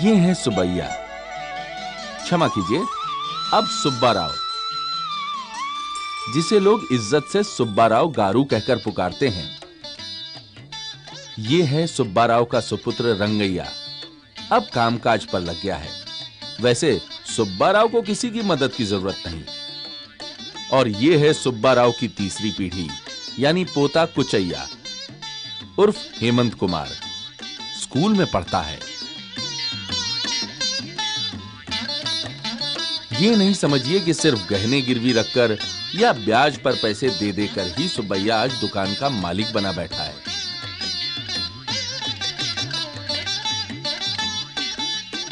ये है सुब्बैया, क्षमा कीजिए, अब सुब्बा राव, जिसे लोग इज्जत से सुब्बा राव गारू कहकर पुकारते हैं। ये है सुब्बा राव का सुपुत्र रंगैया, अब कामकाज पर लग गया है। वैसे सुब्बा राव को किसी की मदद की जरूरत नहीं। और ये है सुब्बा राव की तीसरी पीढ़ी, यानी पोता कुचैया उर्फ हेमंत कुमार, स्कूल में पढ़ता है। ये नहीं समझिए कि सिर्फ गहने गिरवी रखकर या ब्याज पर पैसे दे देकर ही सुब्बैया आज दुकान का मालिक बना बैठा है।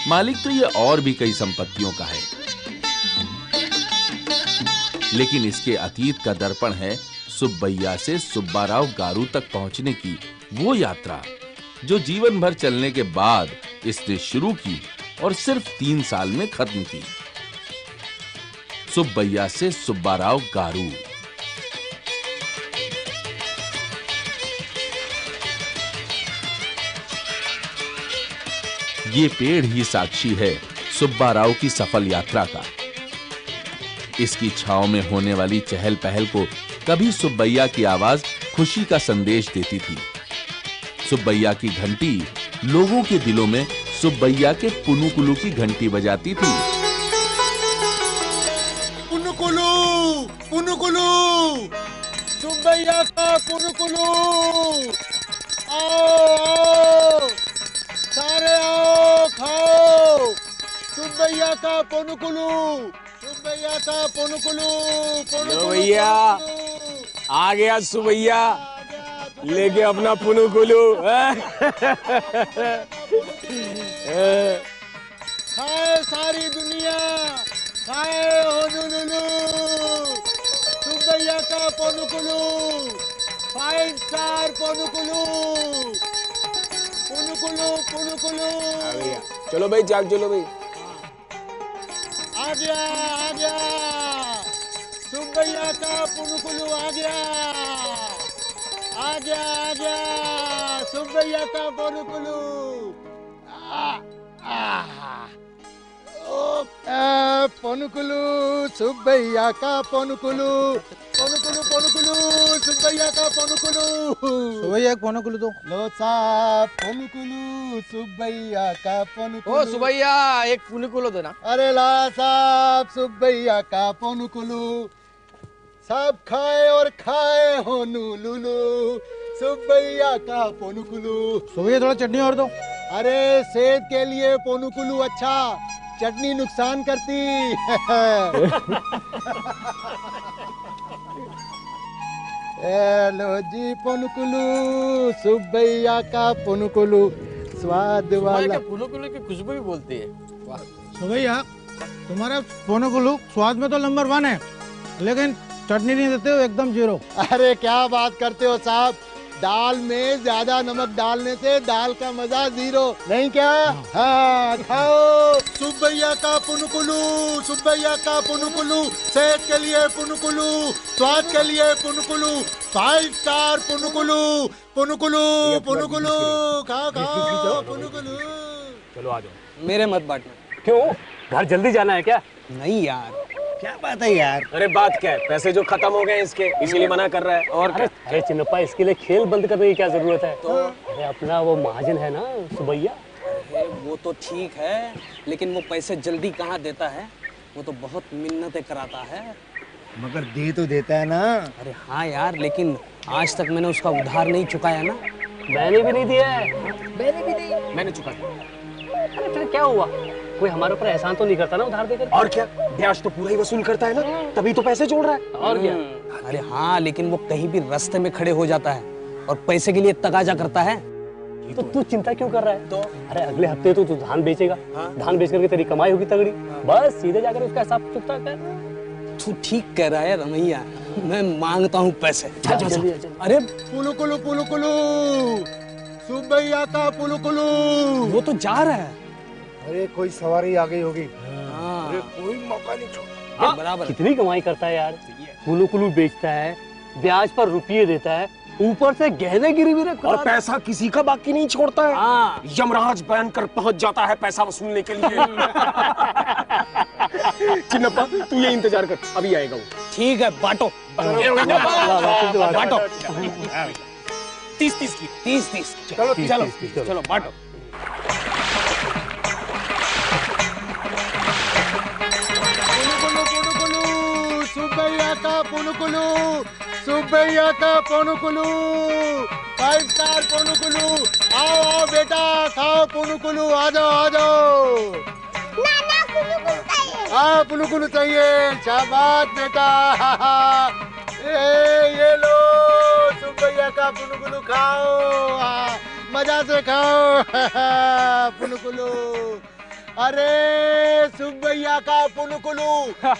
मालिक तो ये और भी कई संपत्तियों का है, लेकिन इसके अतीत का दर्पण है सुब्बैया से सुब्बा राव गारू तक पहुंचने की वो यात्रा, जो जीवन भर चलने के बाद इसने शुरू की और सिर्फ 3 साल में खत्म की। सुब्बैया से सुब्बा राव गारू। ये पेड़ ही साक्षी है सुब्बा राव की सफल यात्रा का। इसकी छांव में होने वाली चहल पहल को कभी सुब्बैया की आवाज खुशी का संदेश देती थी। सुब्बैया की घंटी लोगों के दिलों में सुब्बैया के पुनुकुलू की घंटी बजाती थी। पुनुकुलू, पुनुकुलू, सुब्बैया का पुनुकुलू, आओ आओ, सारे आओ खाओ, सुब्बैया का पुनुकुलू, सुब्बैया का पुनुकुलू, पुनुकुलू भैया आ गया सुब्बैया लेके अपना पुनुकुलू। खाए सारी दुनिया, खाए होनुलुलु, सुब्बैया का पुनुकुलू, 5 स्टार पुनुकुलू, पुनुकुलू, पुनुकुलू। चलो भाई जाग, चलो भाई। आ गया सुब्बैया का पुनुकुलू आ गया, आ गया सुब्बैया का पुनुकुलू। पुनुकुलू, सुब्बैया का पुनुकुलू, पुनुकुलू, पुनुकुलू, सुब्बैया का पुनुकुलू। सुब्बैया पुनुकुलू दो। लो साहब, पुनुकुलू, सुब्बैया का पुनुकुलू। ओ सुब्बैया एक पुनुकुलू दो ना। अरे ला साहब, सुब्बैया का पुनुकुलू, सब खाए और खाए हो नूलुलू, सुब्बैया का पुनुकुलू। सुब्बैया थोड़ा चटनी और दो। अरे सेहत के लिए पुनुकुलू अच्छा, चटनी नुकसान करती। लो जी पुनुकुलू, सुब्बैया का पुनुकुलू, स्वाद वाला। पुनुकुलू की खुशबू भी बोलती है। सुब्बैया तुम्हारा पुनुकुलू स्वाद में तो नंबर 1 है, लेकिन चटनी नहीं देते हो, एकदम 0। अरे क्या बात करते हो साहब, दाल में ज्यादा नमक डालने से दाल का मजा 0 नहीं क्या? हाँ खाओ सुब्बैया का पुनुकुलू, सुब्बैया का पुनुकुलू, सेहत के लिए पुनुकुलू, स्वाद के लिए पुनुकुलू, 5 स्टार पुनुकुलू, पुनुकुलू, पुनुकुलू, खाओ खाओ पुनुकुलू। चलो आ जाओ। मेरे मत बांटना। क्यों, घर जल्दी जाना है क्या? नहीं यार, क्या बात है यार। अरे बात क्या है, पैसे जो खत्म हो गए इसके, इसीलिए मना कर रहा है। और क्या? अरे चिन्नप्पा, इसके लिए खेल बंद करने की क्या जरूरत है? तो अरे अपना वो महाजन है ना सुब्बैया। अरे वो तो ठीक है, लेकिन वो पैसे जल्दी कहाँ देता है, वो तो बहुत मिन्नतें कराता है। मगर दे तो देता है ना। अरे हाँ यार, लेकिन आज तक मैंने उसका उधार नहीं चुकाया ना। मैंने भी नहीं दिया है। मैंने भी नहीं। मैंने चुका दिया। अरे फिर क्या हुआ, कोई हमारे ऊपर एहसान तो नहीं करता ना उधार देकर? और क्या, ब्याज तो पूरा ही वसूल करता है ना, तभी तो पैसे जोड़ रहा है। और क्या? अरे हाँ, लेकिन वो कहीं भी रास्ते में खड़े हो जाता है और पैसे के लिए तगाजा करता है। तो तू चिंता क्यों कर रहा है? तो अरे अगले हफ्ते तो तू धान बेचेगा। धान बेच करके तेरी कमाई होगी तगड़ी। बस सीधे जाकर उसका हिसाब चुकता कर। तू ठीक कह रहा है रमैया, मैं मांगता हूँ पैसे। अरे पुनुकुलू, पुनुकुलू, सुब्बैया का पुनुकुलू। वो तो जा रहा है। अरे कोई सवारी आ गई होगी। अरे कोई मौका नहीं छोड़। बराबर। कितनी कमाई करता है यार, पुनुकुलू बेचता है, ब्याज पर रुपये देता है, ऊपर से गहने गिरवी रख और पैसा किसी का बाकी नहीं छोड़ता है। हाँ। यमराज बनकर पहुंच जाता है पैसा वसूलने के लिए। चिन्नप्पा तू ये इंतजार कर, अभी आएगा वो। ठीक है, बांटो बांटो। 30-30 की। 30-30। चलो चलो चलो बांटो। सुब्बैया का पुनुकुलू, सुब्बैया का पुनुकुलू, 5 स्टार पुनुकुलू। आओ आओ बेटा, खाओ पुनुकुलू, आ जाओ आ जाओ। नाना पुनुकुलू चाहिए। हाँ पुनुकुलू चाहिए, शाबाश बेटा। ये लो सुब्बैया का पुनुकुलू, खाओ मजा से खाओ। पुनुकुलू, अरे सुब्बैया का पुनुकुलू,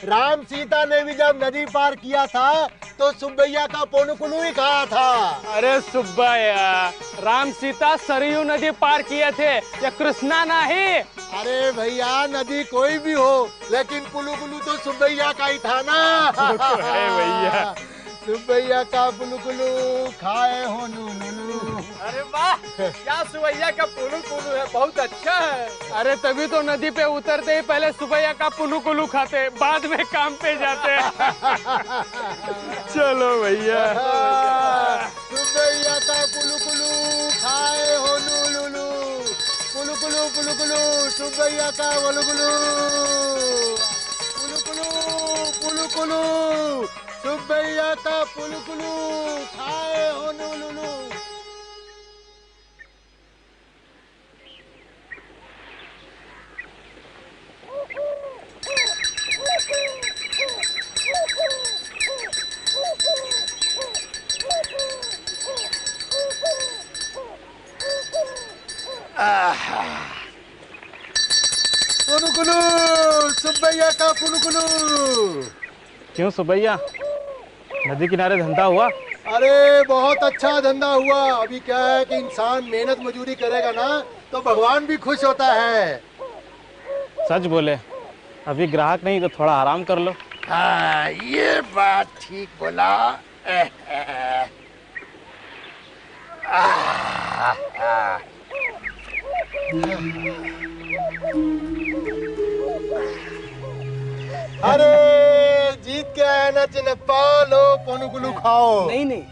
राम सीता ने भी जब नदी पार किया था तो सुब्बैया का पुनुकुलू ही खाया था। अरे सुब्बैया, राम सीता सरयू नदी पार किए थे, या कृष्णा नहीं। अरे भैया नदी कोई भी हो, लेकिन पुनुकुलू तो सुब्बैया का ही था ना। है भैया। सुब्बैया का पुनुकुलू खाए हो नूनू। अरे वाह, क्या सुबैया का पुनुकुलू है, बहुत अच्छा है। अरे तभी तो नदी पे उतरते ही पहले सुबैया का पुनुकुलू खाते, बाद में काम पे जाते। चलो भैया। सुब्बैया का पुनुकुलू खाए हो नूनू। पुनुकुलू पुनुकुलू सुब्बैया का पुनुकुलू। पुनुकुलू पुनुकुलू सुब्बैया का पुनुकुलू खाए हो नूनू। पुनुकुलू सुब्बैया का पुनुकुलू। क्यों सुबैया, नदी किनारे धंधा हुआ? अरे बहुत अच्छा धंधा हुआ। अभी क्या है कि इंसान मेहनत मजूरी करेगा ना तो भगवान भी खुश होता है। सच बोले, अभी ग्राहक नहीं तो थोड़ा आराम कर लो। हाँ ये बात ठीक बोला। अरे जीत के आया ना चिन्नप्पा, लो पुनुकुलू खाओ। नहीं नहीं,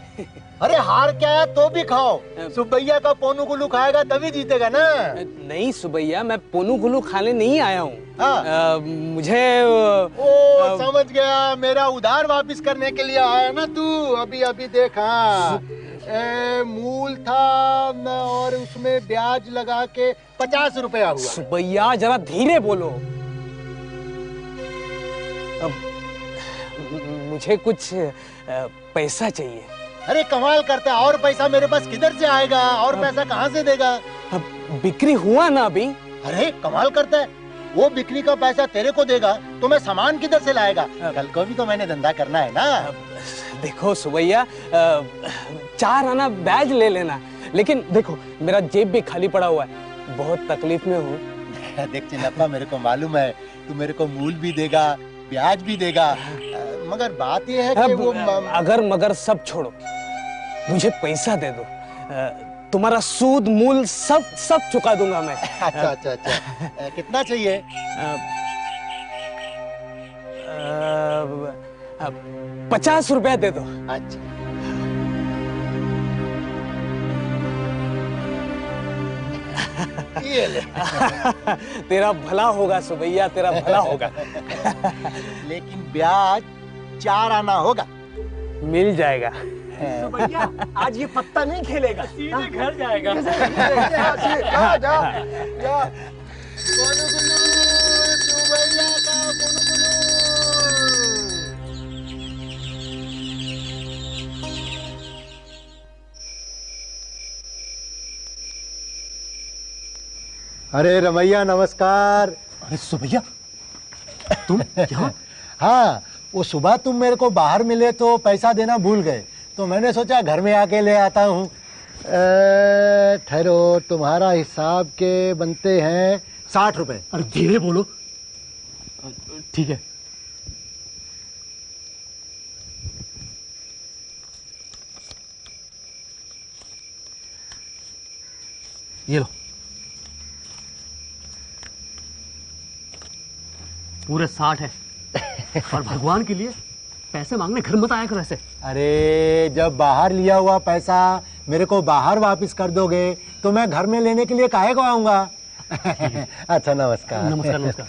अरे हार क्या है तो भी खाओ। सुब्बैया का पुनुकुलू खाएगा तभी जीतेगा ना। नहीं सुबैया, मैं पुनुकुलू खाने नहीं आया हूँ। हाँ। मुझे ओ समझ गया, मेरा उधार वापस करने के लिए आया ना तू। अभी अभी देखा, मूल था और उसमें ब्याज लगा के 50 रुपया हुआ। सुबैया जरा धीरे बोलो। मुझे कुछ पैसा चाहिए। अरे कमाल करता है, और पैसा मेरे पास किधर से आएगा? और पैसा कहाँ से देगा? अब बिक्री हुआ ना अभी। अरे कमाल करता है, वो बिक्री का पैसा तेरे को देगा तो मैं सामान किधर से लाएगा? कल को भी तो मैंने धंधा करना है ना। देखो सुबैया, 4 आना ब्याज ले लेना, लेकिन देखो मेरा जेब भी खाली पड़ा हुआ है, बहुत तकलीफ में हूँ। देख चिन्नप्पा, मेरे को मालूम है तू मेरे को मूल भी देगा ब्याज भी देगा, मगर बात यह है कि वो अगर मगर सब छोड़ो, मुझे पैसा दे दो। तुम्हारा सूद मूल सब चुका दूंगा मैं। अच्छा अच्छा अच्छा, कितना चाहिए? 50 रुपया दे दो। अच्छा ये ले। तेरा भला होगा सुबैया, तेरा भला होगा। लेकिन ब्याज 4 आना होगा। मिल जाएगा। भैया आज ये पत्ता नहीं खेलेगा, सीधे घर जाएगा। जा जा जा। पुनुकुलू सुबैया का पुनुकुलू। अरे रमैया नमस्कार। अरे सुबैया, तुम यहाँ? हाँ, वो सुबह तुम मेरे को बाहर मिले तो पैसा देना भूल गए, तो मैंने सोचा घर में आके ले आता हूँ। ठहरो, तुम्हारा हिसाब के बनते हैं 60 रुपए। अरे धीरे बोलो। ठीक है। ये लो। पूरे 60 है। और भगवान के लिए पैसे मांगने घर मत आया करो ऐसे। अरे जब बाहर लिया हुआ पैसा मेरे को बाहर वापस कर दोगे तो मैं घर में लेने के लिए काहे को आऊंगा। अच्छा नमस्कार। नमस्कार नमस्कार।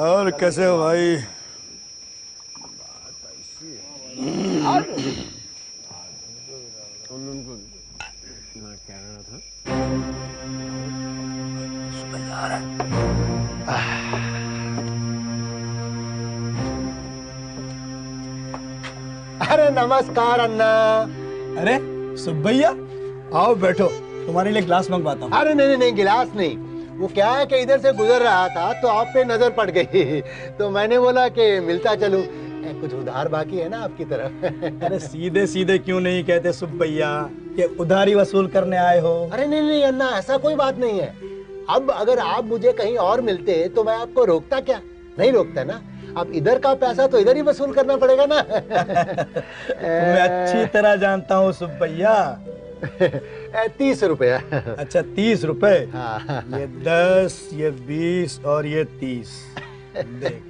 और कैसे हो भाई? अरे नमस्कार अन्ना। अरे सुब्बैया, आओ बैठो, तुम्हारे लिए ग्लास मंगवाता हूँ। अरे नहीं नहीं गिलास नहीं, वो क्या है कि इधर से गुजर रहा था तो आप पे नजर पड़ गई तो मैंने बोला कि मिलता चलूं। कुछ उधार बाकी है ना आपकी तरफ। अरे सीधे सीधे क्यों नहीं कहते सुब्बैया कि उधारी वसूल करने आए हो? अरे नहीं नहीं अन्ना, ऐसा कोई बात नहीं है। अब अगर आप मुझे कहीं और मिलते तो मैं आपको रोकता क्या? नहीं रोकता ना। अब इधर का पैसा तो इधर ही वसूल करना पड़ेगा ना। मैं अच्छी तरह जानता हूँ सुब्बैया। 30 रुपया। अच्छा 30 रुपए। हाँ। ये 10, ये 20 और ये 30। देख।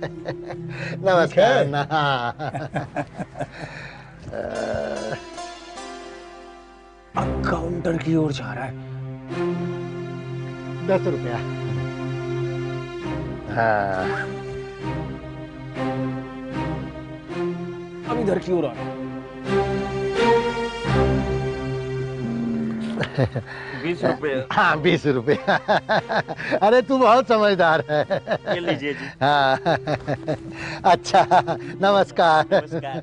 नमस्कार ना। काउंटर की ओर जा रहा है। 10 रुपया। हाँ। अब इधर की ओर आ रहा है। 20 रुपए। हाँ 20 रुपये। अरे तू बहुत समझदार है। ये लीजिए जी। हाँ। अच्छा नमस्कार। नमस्कार।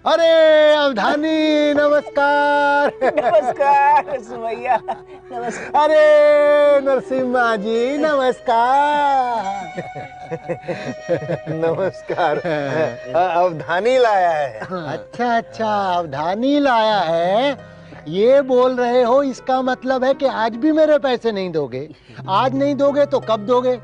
अरे अवधानी नमस्कार। नमस्कार सुबैया। नमस्कार। अरे नरसिम्हा जी नमस्कार। नमस्कार। अवधानी लाया है। अच्छा अच्छा अवधानी लाया है। ये बोल रहे हो इसका मतलब है कि आज भी मेरे पैसे नहीं दोगे? आज नहीं दोगे तो कब दोगे?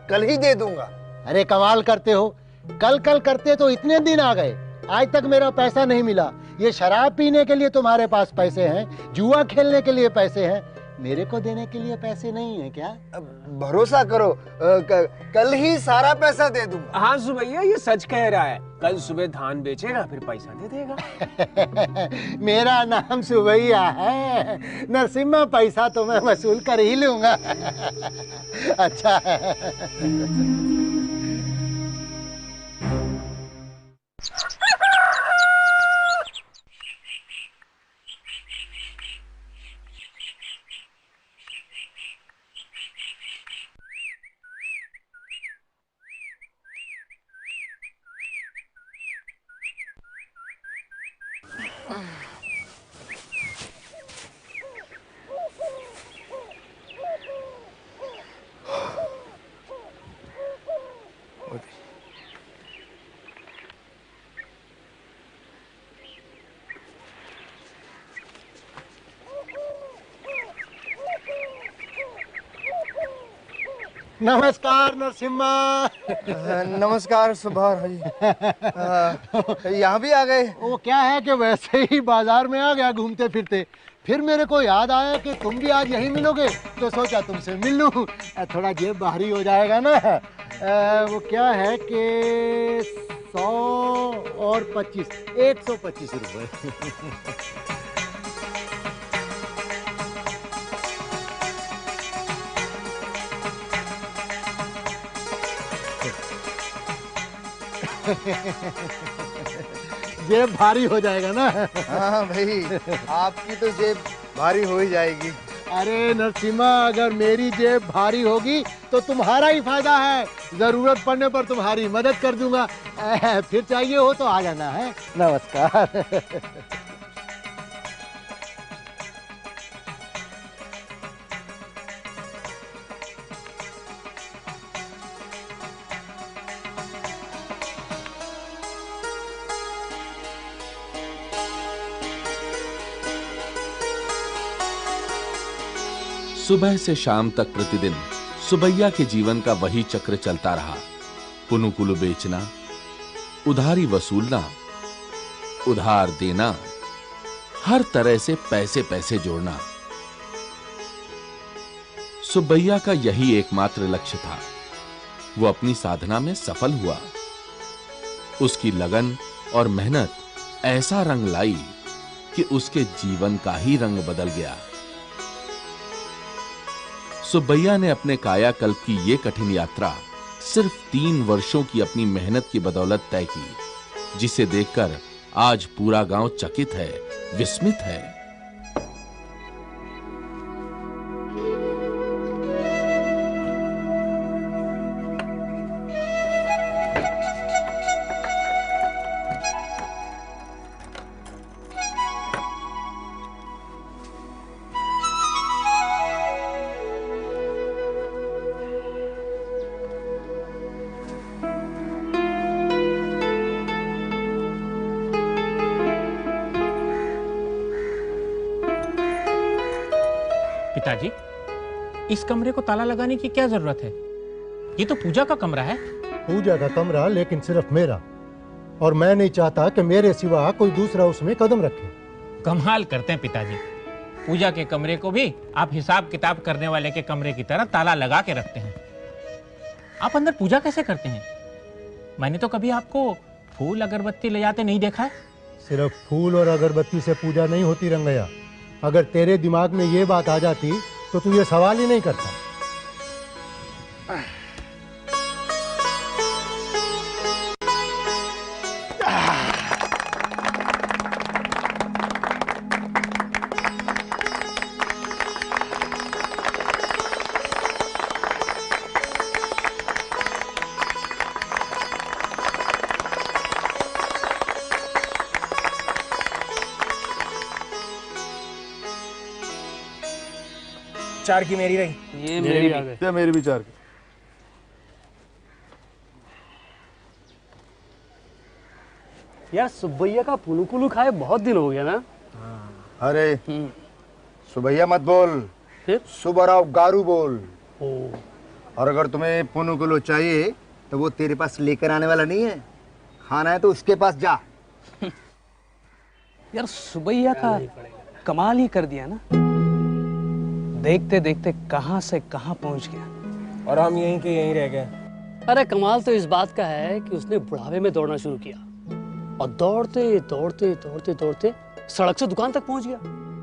कल ही दे दूंगा। अरे कमाल करते हो, कल कल करते तो इतने दिन आ गए, आज तक मेरा पैसा नहीं मिला। ये शराब पीने के लिए तुम्हारे पास पैसे हैं, जुआ खेलने के लिए पैसे हैं, मेरे को देने के लिए पैसे नहीं है क्या? भरोसा करो, कल ही सारा पैसा दे दूंगा। हाँ सुबैया ये सच कह रहा है। कल सुबह धान बेचेगा फिर पैसा दे देगा। मेरा नाम सुबैया है, नरसिम्हा पैसा तो मैं वसूल कर ही लूंगा। अच्छा नमस्कार नरसिम्हा। नमस्कार सुभाष जी। यहाँ भी आ गए? वो क्या है कि वैसे ही बाजार में आ गया घूमते फिरते, फिर मेरे को याद आया कि तुम भी आज यहीं मिलोगे तो सोचा तुमसे मिल लूं। थोड़ा जेब बाहरी हो जाएगा ना। वो क्या है कि 100 और 25, 125 रुपए। जेब भारी हो जाएगा ना। हाँ भाई, आपकी तो जेब भारी हो ही जाएगी। अरे नरसिम्हा, अगर मेरी जेब भारी होगी तो तुम्हारा ही फायदा है। जरूरत पड़ने पर तुम्हारी मदद कर दूंगा। फिर चाहिए हो तो आ जाना है। नमस्कार। सुबह से शाम तक प्रतिदिन सुबैया के जीवन का वही चक्र चलता रहा। पुनुकुलु बेचना, उधारी वसूलना, उधार देना, हर तरह से पैसे पैसे जोड़ना। सुब्बैया का यही एकमात्र लक्ष्य था। वो अपनी साधना में सफल हुआ। उसकी लगन और मेहनत ऐसा रंग लाई कि उसके जीवन का ही रंग बदल गया। सुब्बैया ने अपने कायाकल्प की ये कठिन यात्रा सिर्फ 3 वर्षों की अपनी मेहनत की बदौलत तय की, जिसे देखकर आज पूरा गांव चकित है, विस्मित है। पिताजी, इस कमरे को ताला लगाने की क्या जरूरत है? ये तो पूजा का कमरा है। पूजा का कमरा, लेकिन सिर्फ मेरा, और मैं नहीं चाहता कि मेरे सिवा कोई दूसरा उसमें कदम रखे। कमाल करते हैं पिताजी, पूजा के कमरे को भी आप हिसाब किताब करने वाले के कमरे की तरह ताला लगा के रखते हैं। आप अंदर पूजा कैसे करते हैं? मैंने तो कभी आपको फूल अगरबत्ती ले जाते नहीं देखा है। सिर्फ फूल और अगरबत्ती से पूजा नहीं होती रंगैया। अगर तेरे दिमाग में ये बात आ जाती तो तू ये सवाल ही नहीं करता। चार की मेरी रही। ये मेरी आ गई। मेरी भी 4 की। यार सुब्बैया का पुनुकुलू खाए बहुत दिन हो गया ना। अरे सुबैया मत बोल, फिर सुब्बाराव गारू बोल। ओ, और अगर तुम्हें पुनुकुलू चाहिए तो वो तेरे पास लेकर आने वाला नहीं है। खाना है तो उसके पास जा। यार सुबैया का कमाल ही कर दिया ना। देखते देखते कहां से कहां पहुंच गया और हम यहीं के यहीं रह गए। अरे कमाल तो इस बात का है कि उसने बुढ़ावे में दौड़ना शुरू किया और दौड़ते दौड़ते दौड़ते दौड़ते सड़क से दुकान तक पहुंच गया,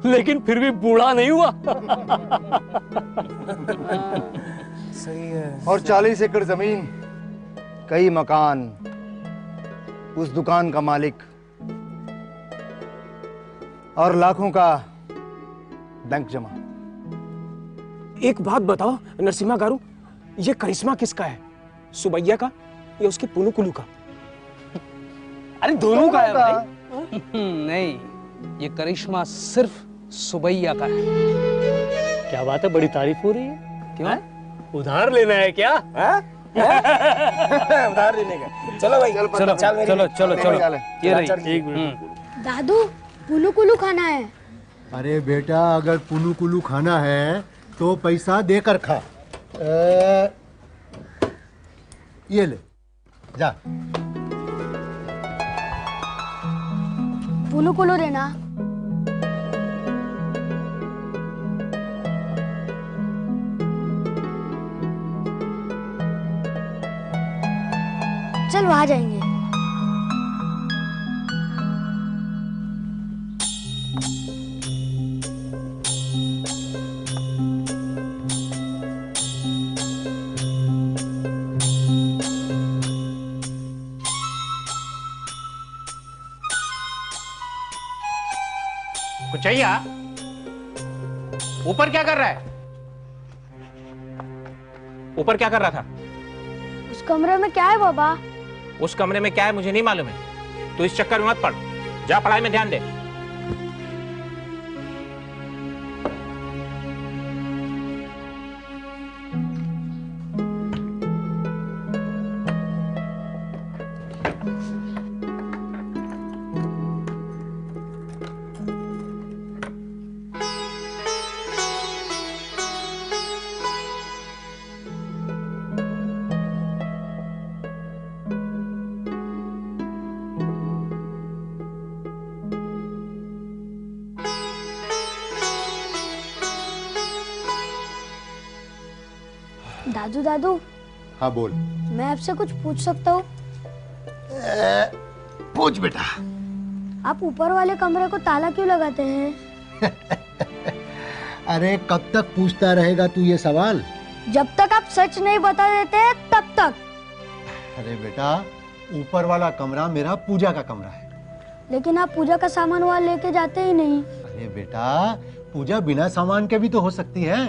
लेकिन फिर भी बूढ़ा नहीं हुआ। सही है। और 40 एकड़ जमीन, कई मकान, उस दुकान का मालिक और लाखों का बैंक जमा। एक बात बताओ नरसिम्हा गारू, ये करिश्मा किसका है, सुबैया का या उसके पुनुकुलू का? अरे दोनों का है भाई। नहीं, ये करिश्मा सिर्फ सुबैया का है। क्या बात है, बड़ी तारीफ हो रही है। क्यों? उधार लेना है क्या? उधार देने का। चलो भाई, चलो चलो चलो चलो चलो, ये रही। एक मिनट। दादू पुनुकुलू खाना है। अरे बेटा, अगर पुनुकुलू खाना है तो पैसा देकर खा। ये ले जा। पुनुकुलू देना। चल वहां जाएंगे। कुचैया, ऊपर क्या कर रहा है? ऊपर क्या कर रहा था? उस कमरे में क्या है बाबा? उस कमरे में क्या है मुझे नहीं मालूम है। तू इस चक्कर में मत पड़, जा पढ़ाई में ध्यान दे। दादू दादू, हाँ बोल। मैं आपसे कुछ पूछ सकता हूँ? पूछ बेटा। आप ऊपर वाले कमरे को ताला क्यों लगाते हैं? अरे कब तक पूछता रहेगा तू ये सवाल? जब तक आप सच नहीं बता देते तब तक। अरे बेटा, ऊपर वाला कमरा मेरा पूजा का कमरा है। लेकिन आप पूजा का सामान वहाँ लेके जाते ही नहीं। अरे बेटा, पूजा बिना सामान के भी तो हो सकती है।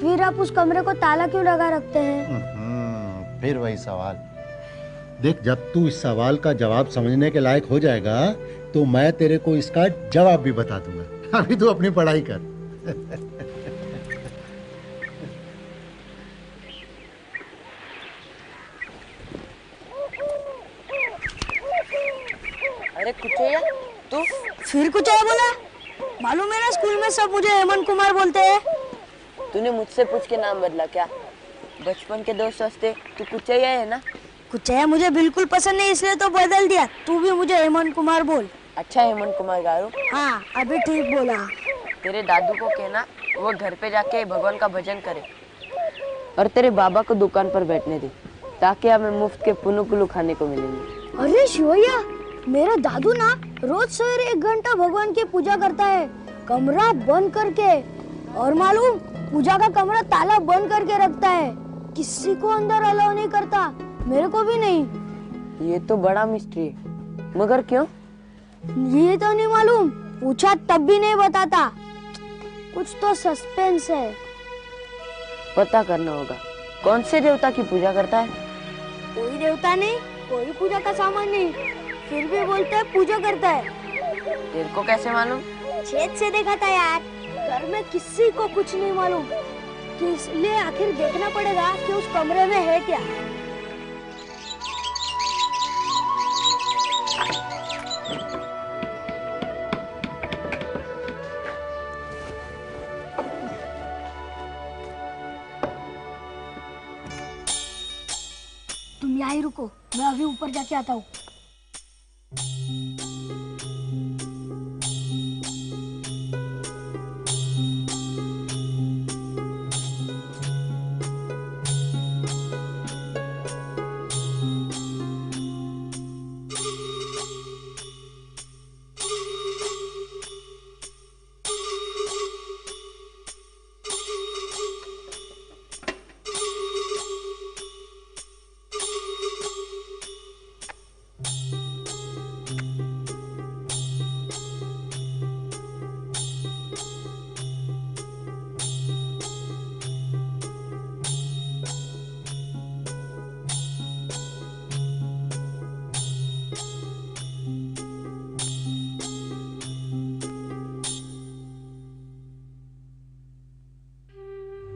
फिर आप उस कमरे को ताला क्यों लगा रखते हैं? फिर वही सवाल। देख, जब तू इस सवाल का जवाब समझने के लायक हो जाएगा तो मैं तेरे को इसका जवाब भी बता दूंगा। अभी तू अपनी पढ़ाई कर। अरे कुचैया, तू फिर कुछ है बोला? मालूम है ना, स्कूल में सब मुझे हेमंत कुमार बोलते हैं। तूने मुझसे पूछ के नाम बदला क्या? बचपन के दोस्त हंसते, तू कुचैया है ना? कुचैया मुझे बिल्कुल पसंद नहीं, इसलिए तो बदल दिया। तू भी मुझे हेमंत कुमार बोल। अच्छा हेमंत कुमार गारू? हाँ, अभी ठीक बोला। तेरे दादू को कहना वो घर पे जाके भगवान का भजन करे और तेरे बाबा को दुकान पर बैठने दे, ताकि हमें मुफ्त के पुनुकुलू खाने को मिलेंगे। अरे शिवैया, मेरा दादू ना रोज सवेरे 1 घंटा भगवान की पूजा करता है, कमरा बंद करके। और मालूम, पूजा का कमरा ताला बंद करके रखता है, किसी को अंदर अलाउ नहीं करता, मेरे को भी नहीं। ये तो बड़ा मिस्ट्री है, मगर क्यों? ये तो नहीं मालूम, पूछा तब भी नहीं बताता। कुछ तो सस्पेंस है। पता करना होगा। कौन से देवता की पूजा करता है? कोई देवता नहीं, कोई पूजा का सामान नहीं, फिर भी बोलता है पूजा करता है। तेरे को कैसे मालूम? छेद से देखा था यार। घर में किसी को कुछ नहीं मालूम, तो इसलिए आखिर देखना पड़ेगा कि उस कमरे में है क्या। तुम यहाँ ही रुको, मैं अभी ऊपर जाके आता हूँ।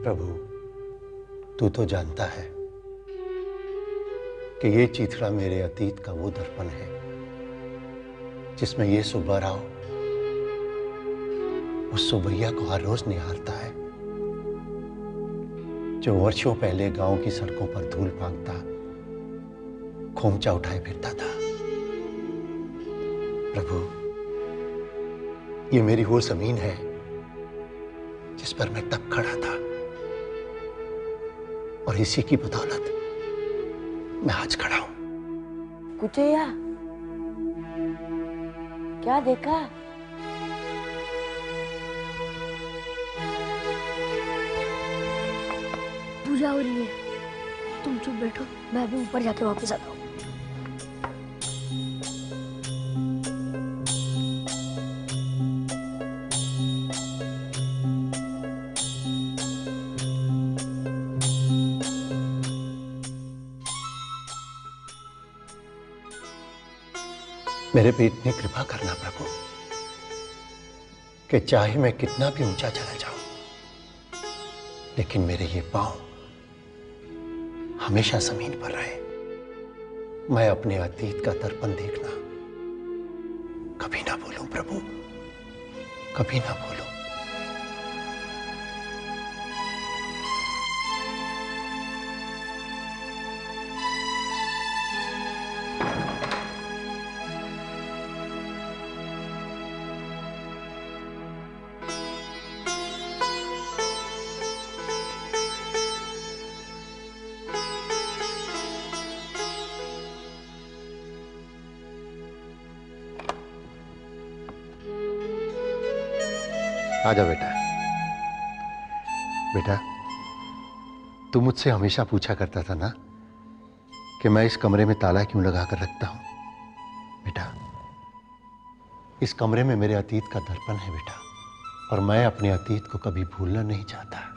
प्रभु, तू तो जानता है कि ये चिथड़ा मेरे अतीत का वो दर्पण है जिसमें ये सुब्बा राव उस सुबैया को हर रोज निहारता है जो वर्षों पहले गांव की सड़कों पर धूल फांकता, खोमचा उठाए फिरता था। प्रभु, ये मेरी वो जमीन है जिस पर मैं तब खड़ा था, और इसी की बदौलत मैं आज खड़ा हूं। कुचैया, क्या देखा? पूजा हो रही है, तुम चुप बैठो, मैं अभी ऊपर जाके वापस आता हूँ। मेरे पे इतनी कृपा करना प्रभु कि चाहे मैं कितना भी ऊंचा चला जाऊं, लेकिन मेरे ये पांव हमेशा जमीन पर रहे। मैं अपने अतीत का दर्पण देखना कभी ना भूलूं प्रभु, कभी ना भूलूं। आजा बेटा। बेटा, तू मुझसे हमेशा पूछा करता था ना कि मैं इस कमरे में ताला क्यों लगा कर रखता हूं। बेटा, इस कमरे में मेरे अतीत का दर्पण है बेटा, और मैं अपने अतीत को कभी भूलना नहीं चाहता।